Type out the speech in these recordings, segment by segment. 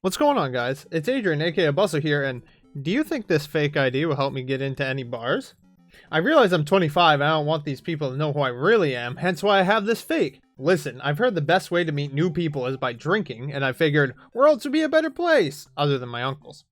What's going on, guys? It's Adrian, aka Bustle here, and do you think this fake ID will help me get into any bars? I realize I'm 25 and I don't want these people to know who I really am, hence why I have this fake. Listen, I've heard the best way to meet new people is by drinking, and I figured worlds would be a better place, other than my uncle's.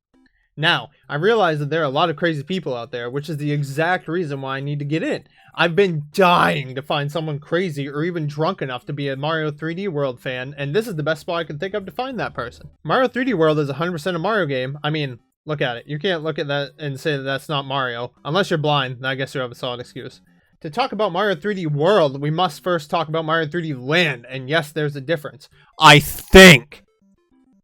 Now, I realize that there are a lot of crazy people out there, which is the exact reason why I need to get in. I've been dying to find someone crazy or even drunk enough to be a Mario 3D World fan, and this is the best spot I can think of to find that person. Mario 3D World is 100% a Mario game. I mean, look at it. You can't look at that and say that that's not Mario. Unless you're blind, then I guess you have a solid excuse. To talk about Mario 3D World, we must first talk about Mario 3D Land, and yes, there's a difference. I think!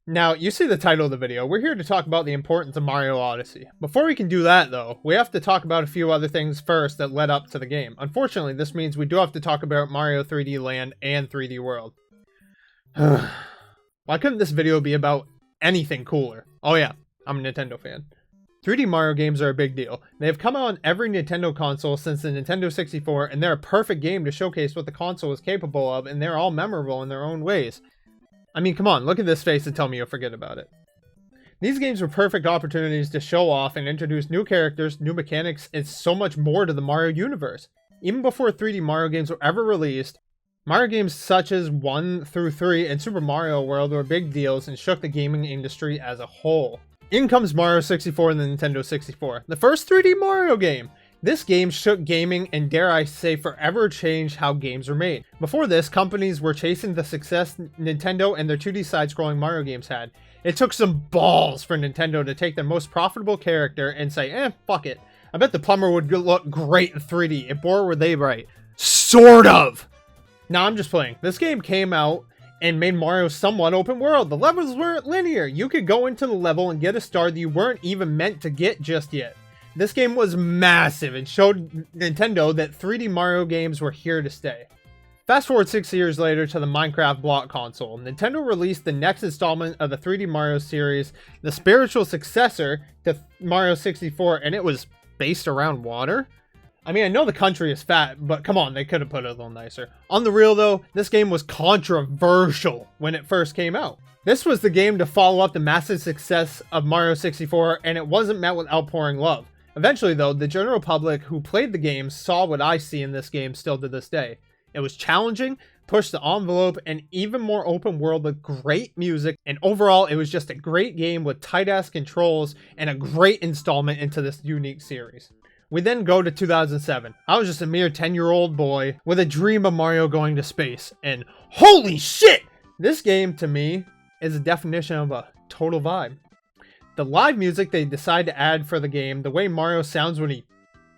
Now, you see the title of the video. We're here to talk about the importance of Mario Odyssey. Before we can do that, though, we have to talk about a few other things first that led up to the game. Unfortunately, this means we do have to talk about Mario 3D Land and 3D World. Why couldn't this video be about anything cooler? Oh yeah, I'm a Nintendo fan. 3D Mario games are a big deal. They have come out on every Nintendo console since the Nintendo 64, and they're a perfect game to showcase what the console is capable of, and they're all memorable in their own ways. I mean, come on, look at this face and tell me you'll forget about it. These games were perfect opportunities to show off and introduce new characters, new mechanics, and so much more to the Mario universe. Even before 3D Mario games were ever released, Mario games such as 1 through 3 and Super Mario World were big deals and shook the gaming industry as a whole. In comes Mario 64 and the Nintendo 64, the first 3D Mario game. This game shook gaming and, dare I say, forever changed how games were made. Before this, companies were chasing the success Nintendo and their 2D side-scrolling Mario games had. It took some balls for Nintendo to take their most profitable character and say, fuck it. I bet the plumber would look great in 3D, and boy were they right. Sort of! Now, I'm just playing. This game came out and made Mario somewhat open world. The levels weren't linear. You could go into the level and get a star that you weren't even meant to get just yet. This game was massive and showed Nintendo that 3D Mario games were here to stay. Fast forward 6 years later to the Minecraft block console. Nintendo released the next installment of the 3D Mario series, the spiritual successor to Mario 64, and it was based around water? I mean, I know the country is fat, but come on, they could have put it a little nicer. On the real though, this game was controversial when it first came out. This was the game to follow up the massive success of Mario 64, and it wasn't met with outpouring love. Eventually though, the general public who played the game saw what I see in this game still to this day. It was challenging, pushed the envelope, and even more open world with great music, and overall it was just a great game with tight-ass controls and a great installment into this unique series. We then go to 2007. I was just a mere 10-year-old boy with a dream of Mario going to space, and holy shit! This game, to me, is a definition of a total vibe. The live music they decide to add for the game, the way Mario sounds when he,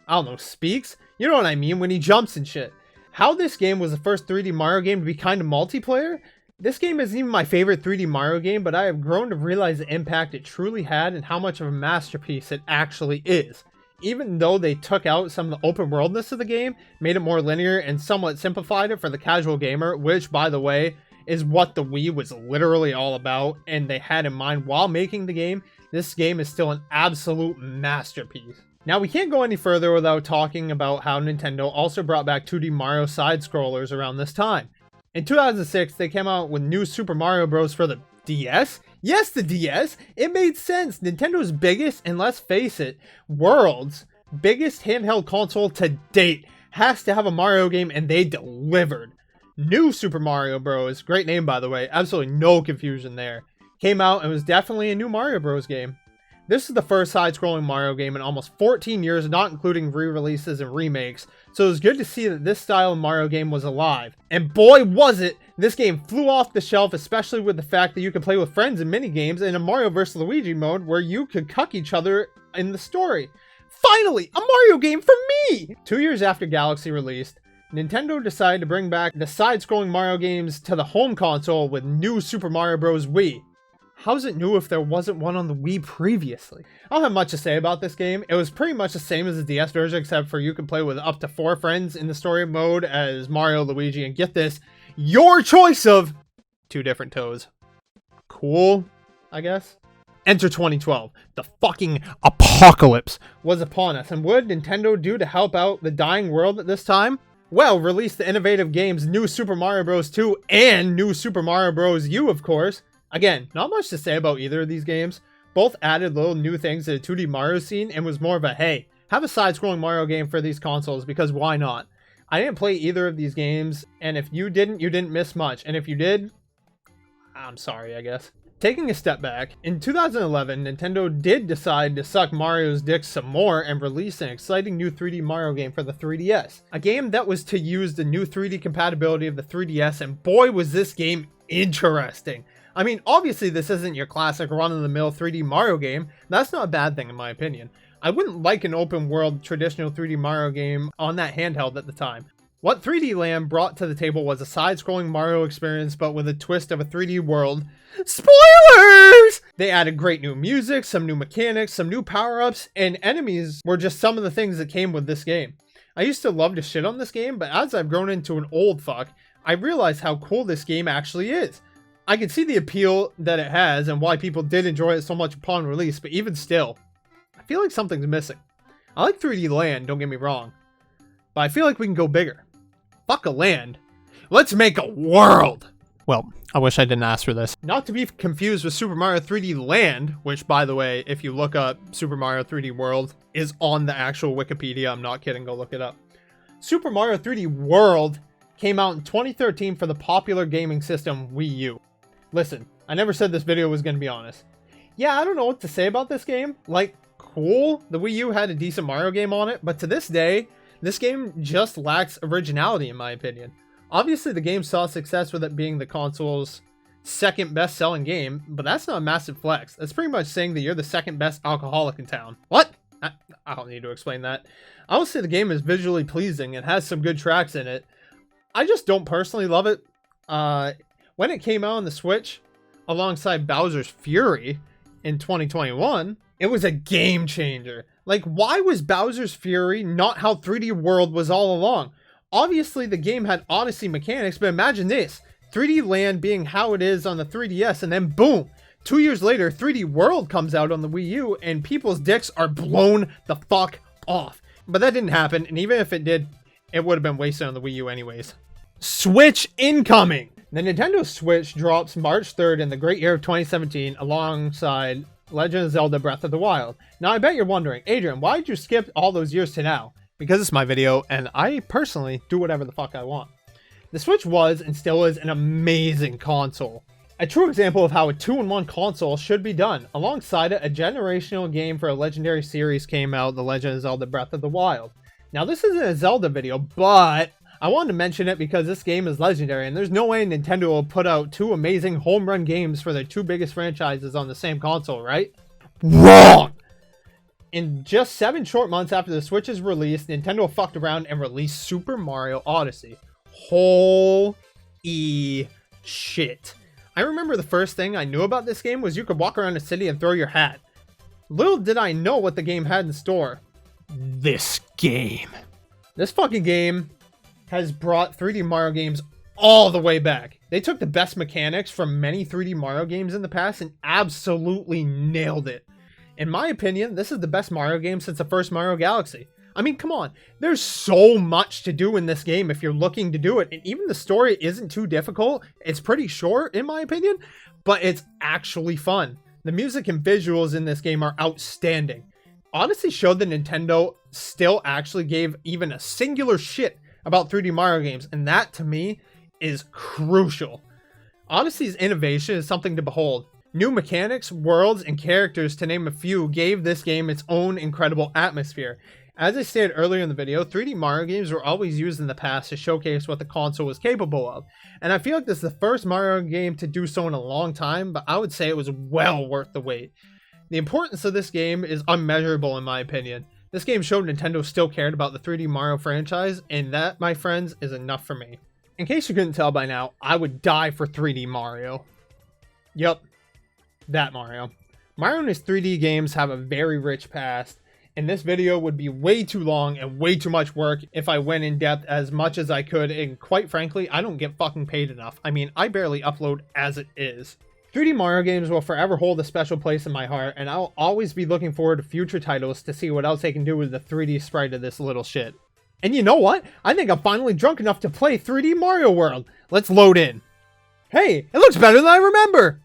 I don't know, speaks? You know what I mean, when he jumps and shit. How this game was the first 3D Mario game to be kind of multiplayer? This game isn't even my favorite 3D Mario game, but I have grown to realize the impact it truly had and how much of a masterpiece it actually is. Even though they took out some of the open worldness of the game, made it more linear, and somewhat simplified it for the casual gamer, which, by the way, is what the Wii was literally all about, and they had in mind while making the game, this game is still an absolute masterpiece. Now, we can't go any further without talking about how Nintendo also brought back 2D Mario side-scrollers around this time. In 2006, they came out with new Super Mario Bros. For the DS? Yes, the DS! It made sense! Nintendo's biggest, and let's face it, world's biggest handheld console to date has to have a Mario game, and they delivered. New Super Mario Bros., great name by the way, absolutely no confusion there, came out and was definitely a new Mario Bros. Game. This is the first side-scrolling Mario game in almost 14 years, not including re-releases and remakes, so it was good to see that this style of Mario game was alive. And boy was it! This game flew off the shelf, especially with the fact that you could play with friends in minigames in a Mario vs. Luigi mode where you could cuck each other in the story. Finally, a Mario game for me! 2 years after Galaxy released, Nintendo decided to bring back the side-scrolling Mario games to the home console with new Super Mario Bros. Wii. How's it new if there wasn't one on the Wii previously? I don't have much to say about this game. It was pretty much the same as the DS version, except for you can play with up to 4 friends in the story mode as Mario, Luigi, and get this, your choice of 2 different Toads. Cool, I guess. Enter 2012. The fucking apocalypse was upon us, and what did Nintendo do to help out the dying world at this time? Well, release the innovative games New Super Mario Bros. 2 and New Super Mario Bros. U, of course. Again, not much to say about either of these games. Both added little new things to the 2D Mario scene and was more of a, hey, have a side-scrolling Mario game for these consoles because why not? I didn't play either of these games, and if you didn't miss much. And if you did, I'm sorry, I guess. Taking a step back, in 2011, Nintendo did decide to suck Mario's dick some more and release an exciting new 3D Mario game for the 3DS. A game that was to use the new 3D compatibility of the 3DS, and boy was this game interesting. I mean, obviously this isn't your classic run-of-the-mill 3D Mario game. That's not a bad thing in my opinion. I wouldn't like an open world traditional 3D Mario game on that handheld at the time. What 3D Land brought to the table was a side-scrolling Mario experience but with a twist of a 3D world. Spoilers! They added great new music, some new mechanics, some new power-ups, and enemies were just some of the things that came with this game. I used to love to shit on this game, but as I've grown into an old fuck, I realized how cool this game actually is. I can see the appeal that it has and why people did enjoy it so much upon release, but even still, I feel like something's missing. I like 3D Land, don't get me wrong, but I feel like we can go bigger. Fuck a land. Let's make a world! Well, I wish I didn't ask for this. Not to be confused with Super Mario 3D Land, which, by the way, if you look up Super Mario 3D World, is on the actual Wikipedia. I'm not kidding, go look it up. Super Mario 3D World came out in 2013 for the popular gaming system Wii U. Listen, I never said this video was going to be honest. Yeah, I don't know what to say about this game. Like, cool, the Wii U had a decent Mario game on it, but to this day, this game just lacks originality in my opinion. Obviously, the game saw success with it being the console's second best-selling game, but that's not a massive flex. That's pretty much saying that you're the second best alcoholic in town. What? I don't need to explain that. I will say the game is visually pleasing and has some good tracks in it. I just don't personally love it. When it came out on the Switch, alongside Bowser's Fury in 2021, it was a game changer. Like, why was Bowser's Fury not how 3D World was all along? Obviously, the game had Odyssey mechanics, but imagine this. 3D Land being how it is on the 3DS, and then boom! 2 years later, 3D World comes out on the Wii U, and people's dicks are blown the fuck off. But that didn't happen, and even if it did, it would have been wasted on the Wii U anyways. Switch incoming! The Nintendo Switch drops March 3rd in the great year of 2017 alongside Legend of Zelda Breath of the Wild. Now I bet you're wondering, Adrian, why did you skip all those years to now? Because it's my video and I personally do whatever the fuck I want. The Switch was and still is an amazing console. A true example of how a 2-in-1 console should be done. Alongside it, a generational game for a legendary series came out, The Legend of Zelda Breath of the Wild. Now this isn't a Zelda video, but I wanted to mention it because this game is legendary and there's no way Nintendo will put out two amazing home run games for their two biggest franchises on the same console, right? Wrong! In just 7 short months after the Switch's release, Nintendo fucked around and released Super Mario Odyssey. Holy shit. I remember the first thing I knew about this game was you could walk around the city and throw your hat. Little did I know what the game had in store. This game. This fucking game has brought 3D Mario games all the way back. They took the best mechanics from many 3D Mario games in the past and absolutely nailed it. In my opinion, this is the best Mario game since the first Mario Galaxy. I mean, come on. There's so much to do in this game if you're looking to do it. And even the story isn't too difficult. It's pretty short, in my opinion, but it's actually fun. The music and visuals in this game are outstanding. Odyssey showed that Nintendo still actually gave even a singular shit about 3D Mario games, and that to me is crucial. Odyssey's innovation is something to behold. New mechanics, worlds, and characters, to name a few, gave this game its own incredible atmosphere. As I stated earlier in the video, 3D Mario games were always used in the past to showcase what the console was capable of, and I feel like this is the first Mario game to do so in a long time, but I would say it was well worth the wait. The importance of this game is unmeasurable in my opinion. This game showed Nintendo still cared about the 3D Mario franchise, and that, my friends, is enough for me. In case you couldn't tell by now, I would die for 3D Mario. Yup, that Mario. Mario and his 3D games have a very rich past, and this video would be way too long and way too much work if I went in depth as much as I could, and quite frankly, I don't get fucking paid enough. I mean, I barely upload as it is. 3D Mario games will forever hold a special place in my heart, and I'll always be looking forward to future titles to see what else they can do with the 3D sprite of this little shit. And you know what? I think I'm finally drunk enough to play 3D Mario World. Let's load in. Hey, it looks better than I remember!